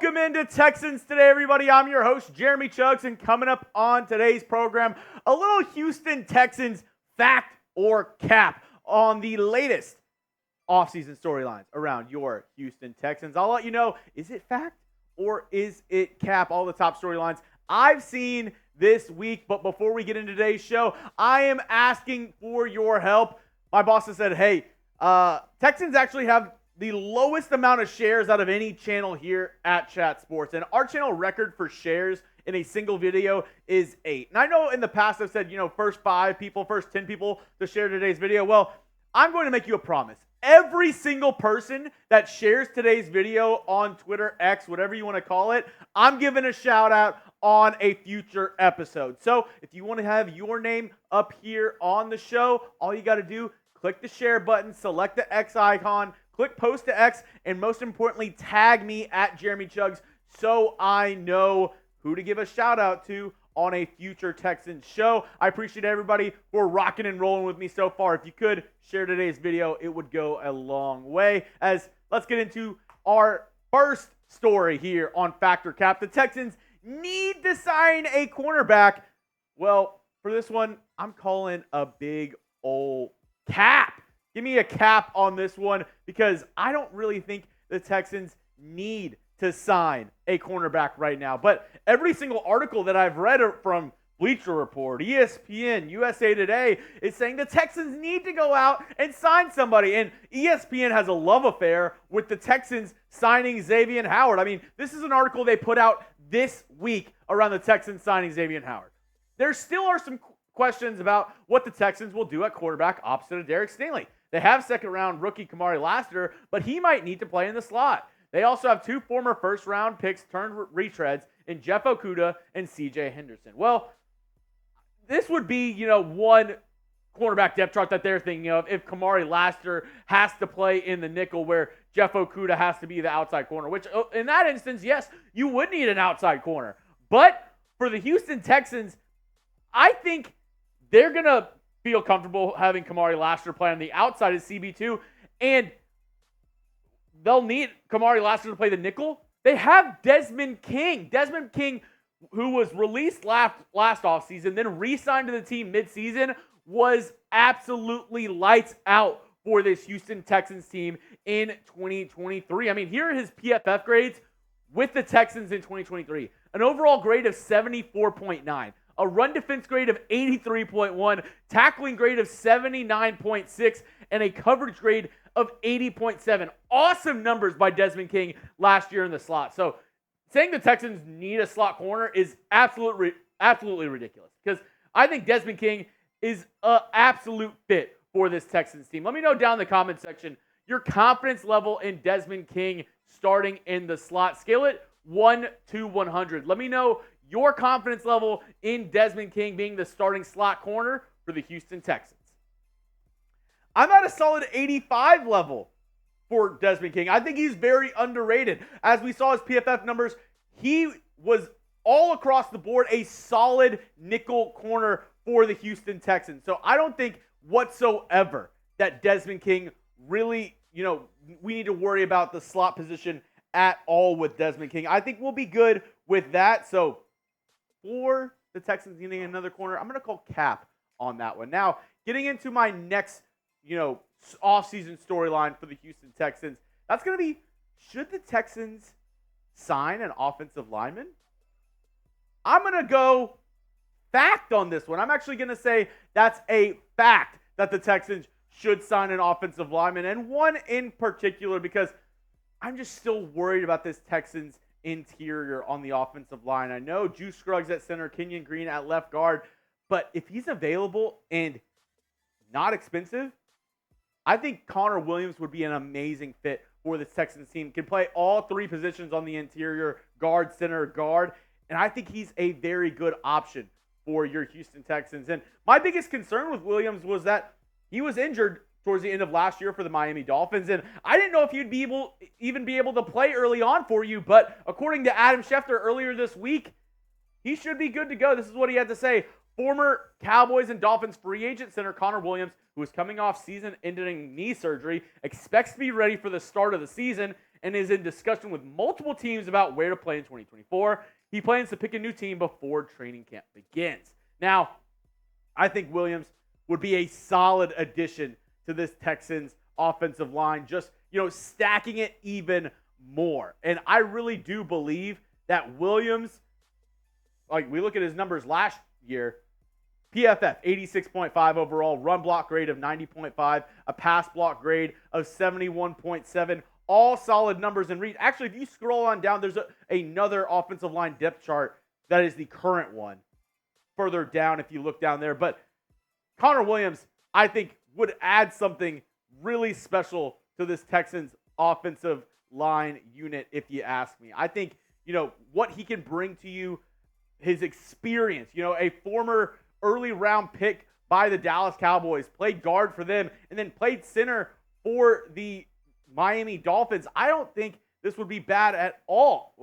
Welcome into Texans Today, everybody. I'm your host, Jeremy Chuggs, and coming up on today's program, a little Houston Texans fact or cap on the latest offseason storylines around your Houston Texans. I'll let you know, is it fact or is it cap? All the top storylines I've seen this week. But before we get into today's show, I am asking for your help. My boss has said, hey, Texans actually have the lowest amount of shares out of any channel here at Chat Sports. And our channel record for shares in a single video is 8. And I know in the past I've said, first 5 people, first 10 people to share today's video. Well, I'm going to make you a promise. Every single person that shares today's video on Twitter, X, whatever you want to call it, I'm giving a shout out on a future episode. So if you want to have your name up here on the show, all you got to do, click the share button, select the X icon, click post to X, and most importantly, tag me at Jeremy Chuggs so I know who to give a shout out to on a future Texans show. I appreciate everybody for rocking and rolling with me so far. If you could share today's video, it would go a long way. Let's get into our first story here on Fact or Cap. The Texans need to sign a cornerback. Well, for this one, I'm calling a big old cap. Give me a cap on this one because I don't really think the Texans need to sign a cornerback right now. But every single article that I've read from Bleacher Report, ESPN, USA Today is saying the Texans need to go out and sign somebody. And ESPN has a love affair with the Texans signing Xavien Howard. I mean, this is an article they put out this week around the Texans signing Xavien Howard. There still are some questions about what the Texans will do at quarterback opposite of Derek Stingley. They have second-round rookie Kamari Lassiter, but he might need to play in the slot. They also have 2 former first-round picks turned retreads in Jeff Okudah and C.J. Henderson. Well, this would be, one cornerback depth chart that they're thinking of if Kamari Lassiter has to play in the nickel where Jeff Okudah has to be the outside corner, which in that instance, yes, you would need an outside corner. But for the Houston Texans, I think they're going to feel comfortable having Kamari Lassiter play on the outside of CB2, and they'll need Kamari Lassiter to play the nickel. They have Desmond King. Desmond King, who was released last offseason, then re-signed to the team midseason, was absolutely lights out for this Houston Texans team in 2023. I mean, here are his PFF grades with the Texans in 2023. An overall grade of 74.9. A run defense grade of 83.1, tackling grade of 79.6, and a coverage grade of 80.7. Awesome numbers by Desmond King last year in the slot. So saying the Texans need a slot corner is absolutely ridiculous because I think Desmond King is an absolute fit for this Texans team. Let me know down in the comment section your confidence level in Desmond King starting in the slot. Scale it 1 to 100. Let me know your confidence level in Desmond King being the starting slot corner for the Houston Texans. I'm at a solid 85 level for Desmond King. I think he's very underrated. As we saw his PFF numbers, he was all across the board a solid nickel corner for the Houston Texans. So I don't think whatsoever that Desmond King really, we need to worry about the slot position at all with Desmond King. I think we'll be good with that. So for the Texans needing another corner, I'm going to call cap on that one. Now, getting into my next, offseason storyline for the Houston Texans, that's going to be, should the Texans sign an offensive lineman? I'm going to go fact on this one. I'm actually going to say that's a fact that the Texans should sign an offensive lineman, and one in particular because I'm just still worried about this Texans interior on the offensive line. I know Juice Scruggs at center, Kenyon Green at left guard, but if he's available and not expensive, I think Connor Williams would be an amazing fit for this Texans team. Can play all 3 positions on the interior, guard, center, guard, and I think he's a very good option for your Houston Texans. And my biggest concern with Williams was that he was injured towards the end of last year for the Miami Dolphins, and I didn't know if he'd be able to play early on for you, but according to Adam Schefter earlier this week, he should be good to go. This is what he had to say. Former Cowboys and Dolphins free agent center Connor Williams, who is coming off season-ending knee surgery, expects to be ready for the start of the season, and is in discussion with multiple teams about where to play in 2024. He plans to pick a new team before training camp begins. Now, I think Williams would be a solid addition to this Texans offensive line, just, stacking it even more. And I really do believe that Williams, like we look at his numbers last year, PFF 86.5 overall, run block grade of 90.5, a pass block grade of 71.7, all solid numbers and read. Actually, if you scroll on down, there's another offensive line depth chart that is the current one further down if you look down there. But Connor Williams, I think, would add something really special to this Texans offensive line unit, if you ask me. I think, what he can bring to you, his experience, a former early round pick by the Dallas Cowboys, played guard for them, and then played center for the Miami Dolphins. I don't think this would be bad at all.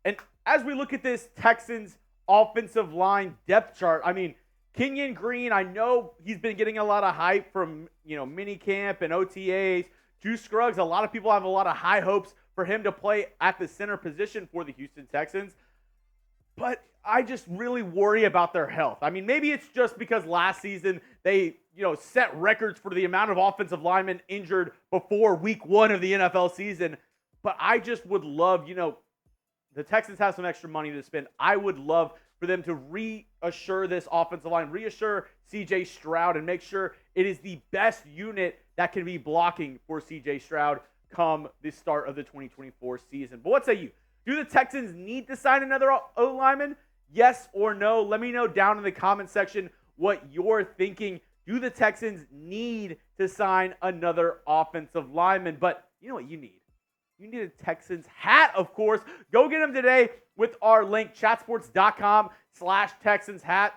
And as we look at this Texans offensive line depth chart, I mean, Kenyon Green, I know he's been getting a lot of hype from, minicamp and OTAs. Juice Scruggs, a lot of people have a lot of high hopes for him to play at the center position for the Houston Texans. But I just really worry about their health. I mean, maybe it's just because last season they, set records for the amount of offensive linemen injured before week 1 of the NFL season. But I just would love, the Texans have some extra money to spend. I would love for them to reassure this offensive line, reassure C.J. Stroud, and make sure it is the best unit that can be blocking for C.J. Stroud come the start of the 2024 season. But what say you? Do the Texans need to sign another O-lineman? Yes or no? Let me know down in the comment section what you're thinking. Do the Texans need to sign another offensive lineman? But you know what you need? You need a Texans hat, of course. Go get them today with our link, chatsports.com/Texans hats.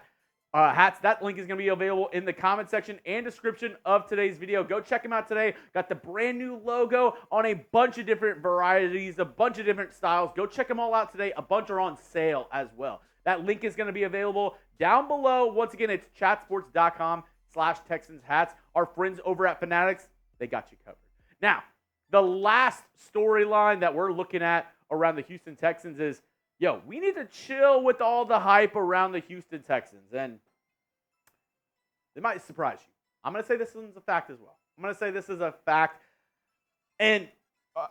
That link is going to be available in the comment section and description of today's video. Go check them out today. Got the brand new logo on a bunch of different varieties, a bunch of different styles. Go check them all out today. A bunch are on sale as well. That link is going to be available down below. Once again, it's chatsports.com/Texans hats. Our friends over at Fanatics, they got you covered. Now, the last storyline that we're looking at around the Houston Texans is, we need to chill with all the hype around the Houston Texans. And it might surprise you. I'm going to say this is a fact as well. I'm going to say this is a fact. And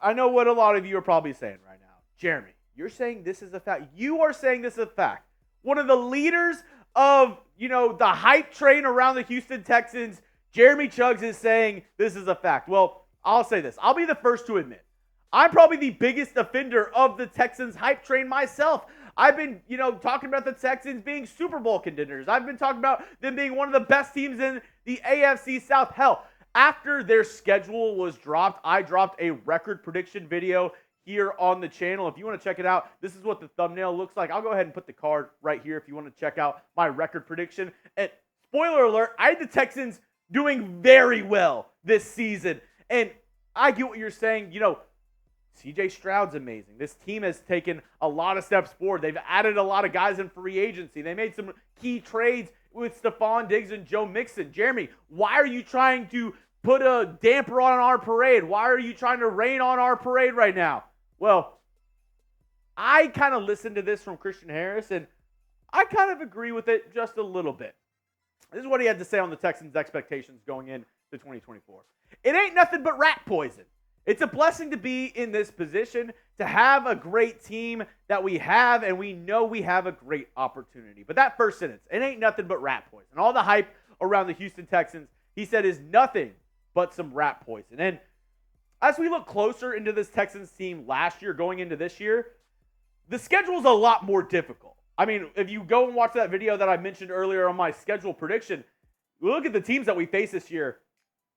I know what a lot of you are probably saying right now. Jeremy, you're saying this is a fact. You are saying this is a fact. One of the leaders of, the hype train around the Houston Texans, Jeremy Chuggs, is saying this is a fact. Well, I'll say this. I'll be the first to admit, I'm probably the biggest offender of the Texans hype train myself. I've been, talking about the Texans being Super Bowl contenders. I've been talking about them being one of the best teams in the AFC South. Hell, after their schedule was dropped, I dropped a record prediction video here on the channel. If you want to check it out, this is what the thumbnail looks like. I'll go ahead and put the card right here if you want to check out my record prediction. And spoiler alert, I had the Texans doing very well this season. And I get what you're saying. C.J. Stroud's amazing. This team has taken a lot of steps forward. They've added a lot of guys in free agency. They made some key trades with Stephon Diggs and Joe Mixon. Jeremy, why are you trying to put a damper on our parade? Why are you trying to rain on our parade right now? Well, I kind of listened to this from Christian Harris, and I kind of agree with it just a little bit. This is what he had to say on the Texans' expectations going into 2024. It ain't nothing but rat poison. It's a blessing to be in this position, to have a great team that we have, and we know we have a great opportunity. But that first sentence, it ain't nothing but rat poison. All the hype around the Houston Texans, he said, is nothing but some rat poison. And as we look closer into this Texans team last year, going into this year, the schedule's a lot more difficult. I mean, if you go and watch that video that I mentioned earlier on my schedule prediction, look at the teams that we face this year,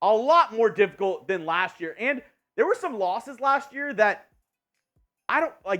a lot more difficult than last year. And there were some losses last year that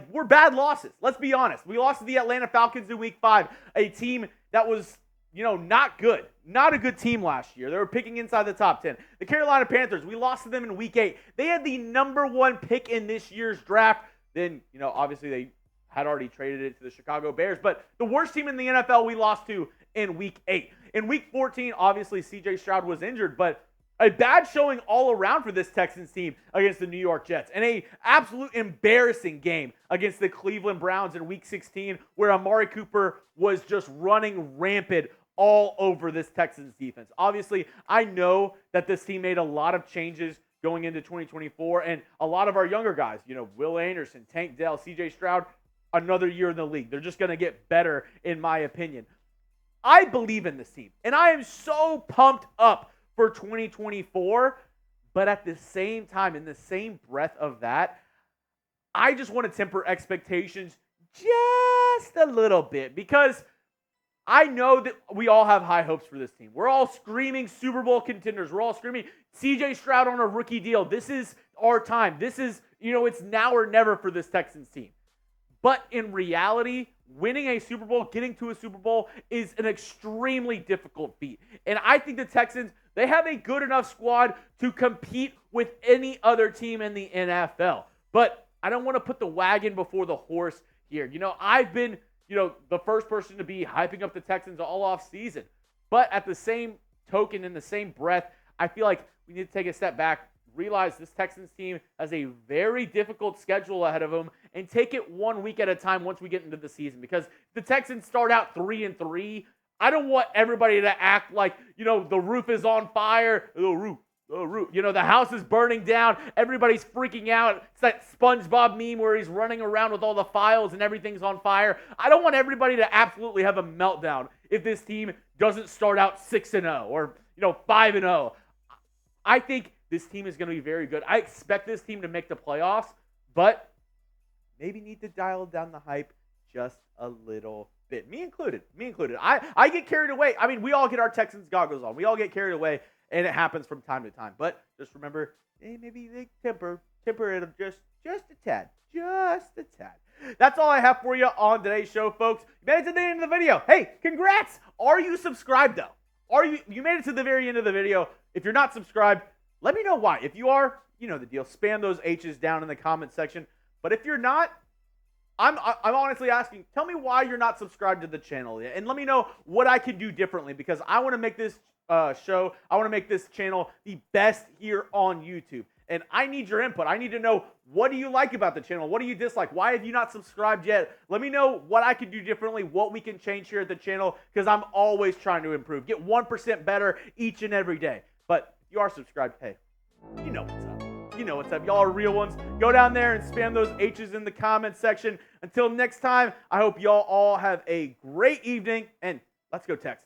were bad losses. Let's be honest. We lost to the Atlanta Falcons in week 5, a team that was, not good. Not a good team last year. They were picking inside the top 10. The Carolina Panthers, we lost to them in week 8. They had the number 1 pick in this year's draft. Then, obviously they had already traded it to the Chicago Bears. But the worst team in the NFL we lost to in week 8. In week 14, obviously C.J. Stroud was injured, but A bad showing all around for this Texans team against the New York Jets, and a absolute embarrassing game against the Cleveland Browns in Week 16, where Amari Cooper was just running rampant all over this Texans defense. Obviously, I know that this team made a lot of changes going into 2024, and a lot of our younger guys, Will Anderson, Tank Dell, C.J. Stroud, another year in the league. They're just going to get better, in my opinion. I believe in this team, and I am so pumped up for 2024, but at the same time, in the same breath of that, I just want to temper expectations just a little bit, because I know that we all have high hopes for this team. We're all screaming Super Bowl contenders. We're all screaming C.J. Stroud on a rookie deal. This is our time. This is, it's now or never for this Texans team. But in reality, winning a Super Bowl, getting to a Super Bowl is an extremely difficult feat. And I think the Texans, they have a good enough squad to compete with any other team in the NFL. But I don't want to put the wagon before the horse here. I've been, the first person to be hyping up the Texans all off season. But at the same token, in the same breath, I feel like we need to take a step back, realize this Texans team has a very difficult schedule ahead of them, and take it 1 week at a time once we get into the season. Because if the Texans start out 3-3, I don't want everybody to act like, the roof is on fire. The roof. The house is burning down. Everybody's freaking out. It's that SpongeBob meme where he's running around with all the files and everything's on fire. I don't want everybody to absolutely have a meltdown if this team doesn't start out 6-0 or, 5-0. I think this team is going to be very good. I expect this team to make the playoffs, but maybe need to dial down the hype just a little bit. Me included. I get carried away. I mean, we all get our Texans goggles on. We all get carried away, and it happens from time to time. But just remember, maybe they temper it just a tad. Just a tad. That's all I have for you on today's show, folks. You made it to the end of the video. Hey, congrats. Are you subscribed, though? You made it to the very end of the video. If you're not subscribed, let me know why. If you are, you know the deal. Spam those H's down in the comment section. But if you're not, I'm honestly asking, tell me why you're not subscribed to the channel yet. And let me know what I can do differently, because I want to make this I want to make this channel the best here on YouTube. And I need your input. I need to know, what do you like about the channel? What do you dislike? Why have you not subscribed yet? Let me know what I can do differently, what we can change here at the channel, because I'm always trying to improve. Get 1% better each and every day. But if you are subscribed, hey, you know what's up. You know what's up. Y'all are real ones. Go down there and spam those H's in the comment section. Until next time, I hope y'all all have a great evening, and let's go Texans.